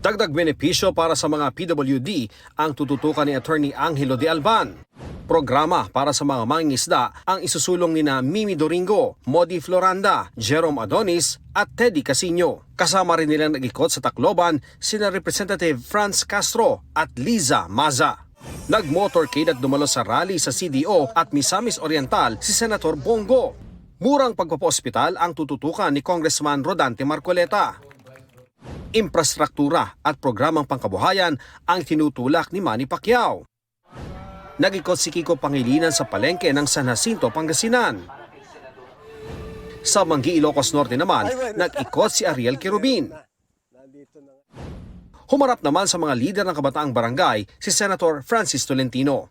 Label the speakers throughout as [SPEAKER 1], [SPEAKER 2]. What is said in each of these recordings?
[SPEAKER 1] Dagdag benepisyo para sa mga PWD ang tututukan ni Attorney Angelo de Alban. Programa para sa mga mangingisda ang isusulong nina Mimi Doringo, Modi Floranda, Jerome Adonis at Teddy Casino. Kasama rin nilang nag-ikot sa Tacloban sina Representative Franz Castro at Liza Maza. Nag-motorcade at dumalo sa rally sa CDO at Misamis Oriental si Senator Bongo. Murang pagpapaospital ang tututukan ni Congressman Rodante Marcoleta. Infrastruktura at programang pangkabuhayan ang tinutulak ni Manny Pacquiao. Nag-ikot si Kiko Pangilinan sa palengke ng San Jacinto, Pangasinan. Sa Manggi, Ilocos Norte naman, nag-ikot si Ariel Querubin. Humarap naman sa mga lider ng kabataang barangay si Senator Francis Tolentino.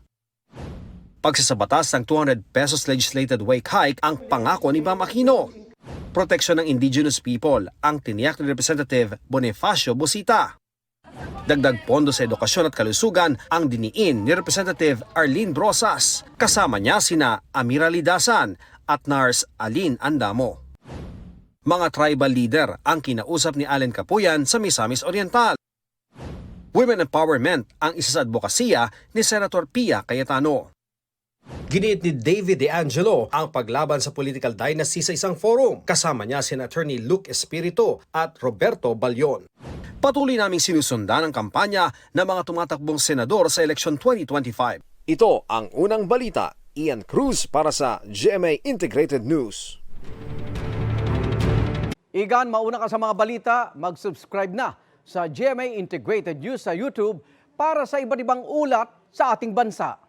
[SPEAKER 1] Pagsasabatas ng 200 pesos legislated wage hike ang pangako ni Bam Aquino. Proteksyon ng indigenous people ang tiniyak ni Representative Bonifacio Busita. Dagdag pondo sa edukasyon at kalusugan ang diniin ni Representative Arlene Brosas. Kasama niya sina Amira Lidasan at Nars Alin Andamo. Mga tribal leader ang kinausap ni Allen Capuyan sa Misamis Oriental. Women empowerment ang isa sa advokasya ni Senator Pia Cayetano. Giniit ni David De Angelo ang paglaban sa political dynasty sa isang forum. Kasama niya si Attorney Luke Espiritu at Roberto Balyon. Patuloy naming sinusundan ang kampanya ng mga tumatakbong senador sa eleksyon 2025. Ito ang unang balita. Ian Cruz para sa GMA Integrated News.
[SPEAKER 2] Igan, mauna ka sa mga balita, mag-subscribe na sa GMA Integrated News sa YouTube para sa iba't ibang ulat sa ating bansa.